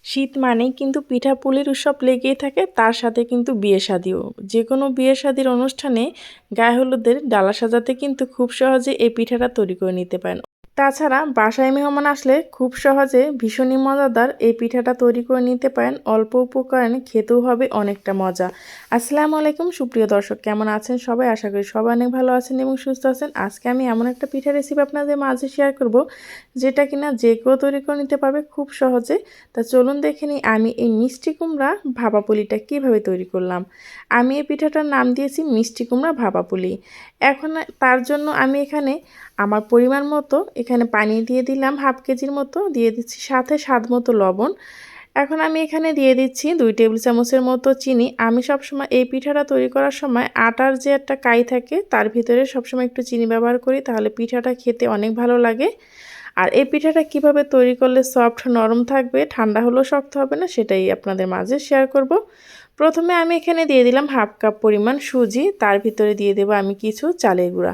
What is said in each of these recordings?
শীত মানেই কিন্তু পিঠাপুলির উৎসব লেগেই থাকে, তার সাথে কিন্তু বিয়ে শাদিও। যে কোনো বিয়ে শাদির অনুষ্ঠানে গায়ে হলুদের ডালা সাজাতে কিন্তু খুব সহজে এই পিঠাটা তৈরি করে নিতে পারেন। তাছাড়া বাসায় মেহমান আসলে খুব সহজে ভীষণই মজাদার এই পিঠাটা তৈরি করে নিতে পারেন। অল্প উপকরণে খেতেও হবে অনেকটা মজা। আসসালামু আলাইকুম সুপ্রিয় দর্শক, কেমন আছেন সবাই? আশা করি সবাই অনেক ভালো আছেন এবং সুস্থ আছেন। আজকে আমি এমন একটা পিঠা রেসিপি আপনাদের মাঝে শেয়ার করব, যেটা কিনা যে কেউ তৈরি করে নিতে পারবে খুব সহজে। তা চলুন দেখে নিই আমি এই মিষ্টি কুমড়া ভাপাপুলিটা কীভাবে তৈরি করলাম। আমি এই পিঠাটার নাম দিয়েছি মিষ্টি কুমড়া ভাপাপুলি। এখন তার জন্য আমি এখানে আমার পরিমাণ মতো এখানে পানি দিয়ে দিলাম, হাফ কেজির মতো দিয়ে দিচ্ছি, সাথে স্বাদ মতো লবণ। এখন আমি এখানে দিয়ে দিচ্ছি 2 টেবিল চামচের মতো চিনি। আমি সবসময় এই পিঠাটা তৈরি করার সময় আটার যে একটা কাই থাকে তার ভিতরে সবসময় একটু চিনি ব্যবহার করি, তাহলে পিঠাটা খেতে অনেক ভালো লাগে। আর এই পিঠাটা কিভাবে তৈরি করলে সফট নরম থাকবে, ঠান্ডা হলেও শক্ত হবে না, সেটাই আপনাদের মাঝে শেয়ার করব। প্রথমে আমি এখানে দিয়ে দিলাম হাফ কাপ পরিমাণ সুজি, তার ভিতরে দিয়ে দেবো আমি কিছু চালের গুঁড়া।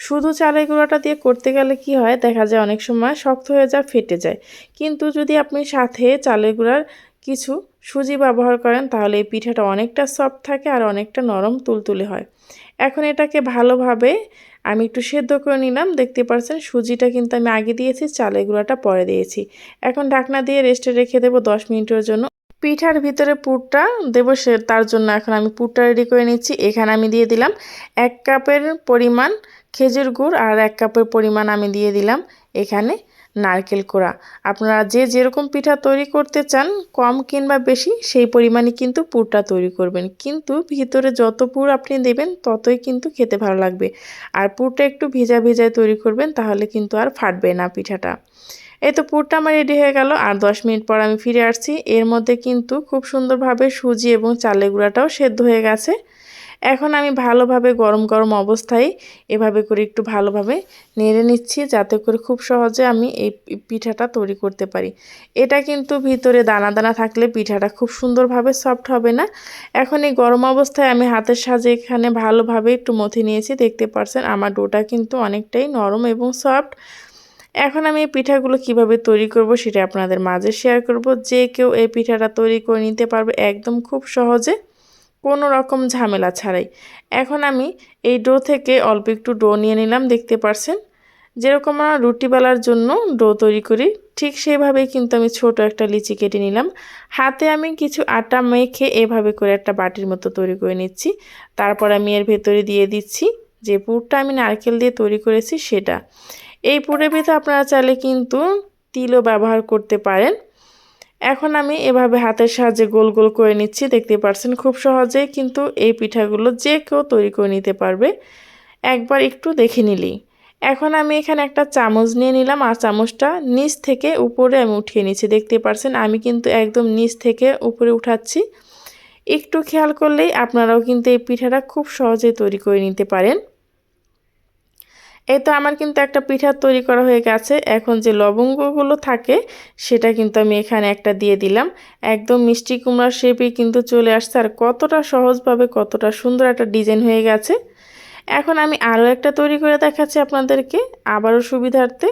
শুধু চালের গুঁড়াটা দিয়ে করতে গেলে কি হয়, দেখা যায় অনেক সময় শক্ত হয়ে যায়, ফেটে যায়। কিন্তু যদি আপনি সাথে চালের গুঁড়ার কিছু সুজি ব্যবহার করেন তাহলে এই পিঠাটা অনেকটা সফট থাকে আর অনেকটা নরম তুলতুলে হয়। এখন এটাকে ভালোভাবে আমি একটু সেদ্ধ করে নিলাম। দেখতে পাচ্ছেন সুজিটা কিন্তু আমি আগে দিয়েছি, চালের গুঁড়াটা পরে দিয়েছি। এখন ঢাকনা দিয়ে রেস্টে রেখে দেবো 10 মিনিটের জন্য। পিঠার ভিতরে পুরটা দেবো, তার জন্য এখন আমি পুরটা রেডি করে নিচ্ছি। এখানে আমি দিয়ে দিলাম 1 কাপের পরিমাণ খেজুর গুড় আর 1 কাপের পরিমাণ আমি দিয়ে দিলাম এখানে নারকেল কোড়া। আপনারা যে যেরকম পিঠা তৈরি করতে চান, কম কিংবা বেশি, সেই পরিমাণে কিন্তু পুরটা তৈরি করবেন। কিন্তু ভিতরে যত পুর আপনি দেবেন ততই কিন্তু খেতে ভালো লাগবে। আর পুরটা একটু ভিজা ভিজায় তৈরি করবেন, তাহলে কিন্তু আর ফাটবে না পিঠাটা। এই তো পুরটা আমার রেডি হয়ে গেল। আর 10 মিনিট পর আমি ফিরে আসছি। এর মধ্যে কিন্তু খুব সুন্দরভাবে সুজি এবং চালের গুঁড়াটাও সেদ্ধ হয়ে গেছে। এখন আমি ভালোভাবে গরম গরম অবস্থায় এভাবে করে একটু ভালোভাবে নেড়ে নিচ্ছি, যাতে করে খুব সহজে আমি এই পিঠাটা তৈরি করতে পারি। এটা কিন্তু ভিতরে দানা দানা থাকলে পিঠাটা খুব সুন্দরভাবে সফট হবে না। এখন এই গরম অবস্থায় আমি হাতের সাহায্যে এখানে ভালোভাবে একটু মথে নিয়েছি। দেখতে পাচ্ছেন আমার ডোটা কিন্তু অনেকটাই নরম এবং সফট। এখন আমি এই পিঠাগুলো কিভাবে তৈরি করব সেটা আপনাদের মাঝে শেয়ার করব। যে কেউ এই পিঠাটা তৈরি করে নিতে পারবে একদম খুব সহজে, কোনো রকম ঝামেলা ছাড়াই। এখন আমি এই ডো থেকে অল্প একটু ডো নিয়ে নিলাম। দেখতে পাচ্ছেন যেরকম আমরা রুটি বেলার জন্য ডো তৈরি করি, ঠিক সেভাবেই কিন্তু আমি ছোট একটা লিচি কেটে নিলাম। হাতে আমি কিছু আটা মেখে এভাবে করে একটা বাটির মতো তৈরি করে নিচ্ছি। তারপর আমি এর ভেতরে দিয়ে দিচ্ছি যে পুরটা আমি নারকেল দিয়ে তৈরি করেছি সেটা। এই পুরের ভিতরে আপনারা চাইলে কিন্তু তিলও ব্যবহার করতে পারেন। এখন আমি এভাবে হাতের সাহায্যে গোল গোল করে নিচ্ছি। দেখতে পাচ্ছেন খুব সহজেই কিন্তু এই পিঠাগুলো যে কেউ তৈরি করে নিতে পারবে, একবার একটু দেখে নিলেই। এখন আমি এখানে একটা চামচ নিয়ে নিলাম আর চামচটা নিচ থেকে উপরে আমি উঠিয়ে নিচ্ছি। দেখতে পাচ্ছেন আমি কিন্তু একদম নিচ থেকে উপরে উঠাচ্ছি। একটু খেয়াল করলেই আপনারাও কিন্তু এই পিঠাটা খুব সহজেই তৈরি করে নিতে পারেন। এই তো আমার কিন্তু একটা পিঠা তৈরি করা হয়ে গেছে। এখন যে লবঙ্গগুলো থাকে সেটা কিন্তু আমি এখানে একটা দিয়ে দিলাম। একদম মিষ্টি কুমড়ার শেপে কিন্তু চলে আসছে, আর কতটা সহজভাবে কতটা সুন্দর একটা ডিজাইন হয়ে গেছে। এখন আমি আরও একটা তৈরি করে দেখাচ্ছি আপনাদেরকে আবারও সুবিধার্থে।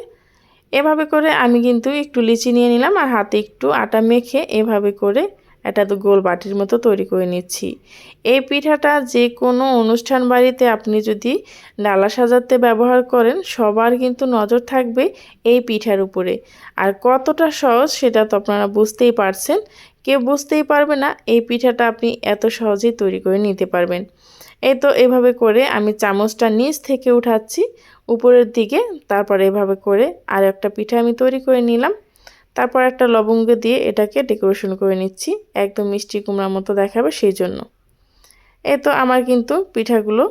এভাবে করে আমি কিন্তু একটু লিচি নিয়ে নিলাম আর হাতে একটু আটা মেখে এভাবে করে একটা তো গোল বাটির মতো তৈরি করে নিচ্ছি। এই পিঠাটা যে কোনো অনুষ্ঠান বাড়িতে আপনি যদি ডালা সাজাতে ব্যবহার করেন, সবার কিন্তু নজর থাকবে এই পিঠার উপরে। আর কতটা সহজ সেটা তো আপনারা বুঝতেই পারছেন। কেউ বুঝতেই পারবে না এই পিঠাটা আপনি এত সহজেই তৈরি করে নিতে পারবেন। এই তো এভাবে করে আমি চামচটা নিচ থেকে উঠাচ্ছি উপরের দিকে। তারপর এভাবে করে আর একটা পিঠা আমি তৈরি করে নিলাম। তারপর একটা লবঙ্গ দিয়ে এটাকে ডেকোরেশন করে নিচ্ছি, একদম মিষ্টি কুমড়ার মতো দেখাবে সেই জন্য। এই তো আমার কিন্তু পিঠাগুলো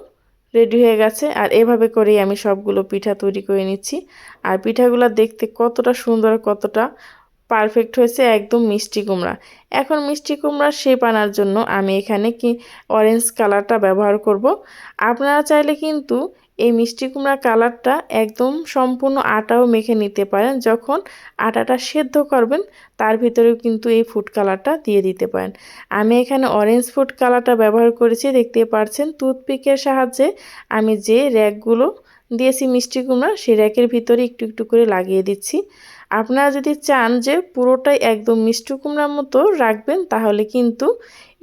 রেডি হয়ে গেছে, আর এভাবে করেই আমি সবগুলো পিঠা তৈরি করে নিচ্ছি। আর পিঠাগুলো দেখতে কতটা সুন্দর, কতটা পারফেক্ট হয়েছে, একদম মিষ্টি কুমড়া। এখন মিষ্টি কুমড়ার শেপ আনার জন্য আমি এখানে অরেঞ্জ কালারটা ব্যবহার করব। আপনারা চাইলে কিন্তু এই মিষ্টি কুমড়া কালারটা একদম সম্পূর্ণ আটাও মেখে নিতে পারেন। যখন আটাটা সেদ্ধ করবেন তার ভিতরেও কিন্তু এই ফুড কালারটা দিয়ে দিতে পারেন। আমি এখানে অরেঞ্জ ফুড কালারটা ব্যবহার করেছি। দেখতে পাচ্ছেন টুথপিকের সাহায্যে আমি যে র্যাকগুলো দিয়েছি মিষ্টি কুমড়া, সেই র্যাকের ভিতরে একটু একটু করে লাগিয়ে দিচ্ছি। আপনারা যদি চান যে পুরোটাই একদম মিষ্টি কুমড়ার মতো রাখবেন তাহলে কিন্তু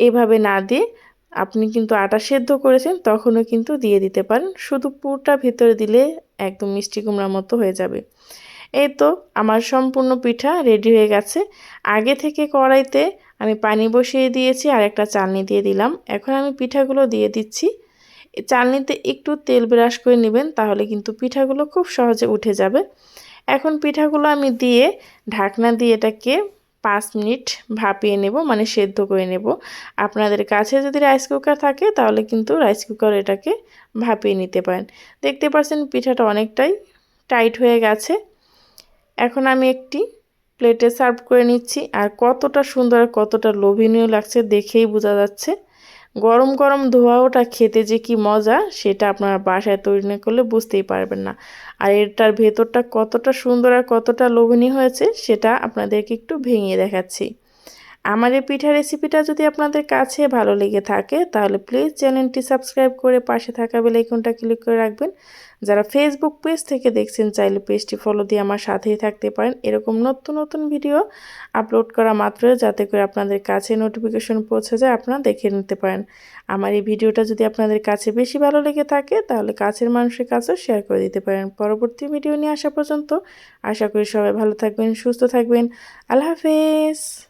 এভাবে না দিয়ে আপনি কিন্তু আটা সেদ্ধ করেছেন তখনও কিন্তু দিয়ে দিতে পারেন, শুধু পুরোটা ভেতরে দিলে একদম মিষ্টি কুমড়ার মতো হয়ে যাবে। এই তো আমার সম্পূর্ণ পিঠা রেডি হয়ে গেছে। আগে থেকে কড়াইতে আমি পানি বসিয়ে দিয়েছি আর একটা চালনি দিয়ে দিলাম। এখন আমি পিঠাগুলো দিয়ে দিচ্ছি। চালনিতে একটু তেল ব্রাশ করে নেবেন, তাহলে কিন্তু পিঠাগুলো খুব সহজে উঠে যাবে। এখন পিঠাগুলো আমি দিয়ে ঢাকনা দিয়ে এটাকে 5 মিনিট ভাপিয়ে নেব, মানে সেদ্ধ করে নেব। আপনাদের কাছে যদি রাইস কুকার থাকে তাহলে কিন্তু রাইস কুকার এটাকে ভাপিয়ে নিতে পারেন। দেখতে পাচ্ছেন পিঠাটা অনেকটাই টাইট হয়ে গেছে। এখন আমি একটি প্লেটে সার্ভ করে নিচ্ছি। আর কতটা সুন্দর আর কতটা লোভনীয় লাগছে দেখেই বোঝা যাচ্ছে। গরম গরম ধোয়াওটা খেতে যে কি মজা সেটা আপনারা বাসায় তৈরি না করলে বুঝতেই পারবেন না। আর এটার ভেতরটা কতটা সুন্দর আর কতটা লোভনীয় হয়েছে সেটা আপনাদেরকে একটু ভেঙে দেখাচ্ছি। আমার এই পিঠা রেসিপিটা যদি আপনাদের কাছে ভালো লেগে থাকে তাহলে প্লিজ চ্যানেলটি সাবস্ক্রাইব করে পাশে থাকা বেল আইকনটা ক্লিক করে রাখবেন। যারা ফেসবুক পেজ থেকে দেখছেন চাইলে পেজটি ফলো দিয়ে আমার সাথেই থাকতে পারেন, এরকম নতুন নতুন ভিডিও আপলোড করা মাত্রই যাতে করে আপনাদের কাছে নোটিফিকেশন পৌঁছে যায়, আপনারা দেখে নিতে পারেন। আমার এই ভিডিওটা যদি আপনাদের কাছে বেশি ভালো লেগে থাকে তাহলে কাছের মানুষের কাছেও শেয়ার করে দিতে পারেন। পরবর্তী ভিডিও নিয়ে আসা পর্যন্ত আশা করি সবাই ভালো থাকবেন, সুস্থ থাকবেন। আল্লাহ হাফেজ।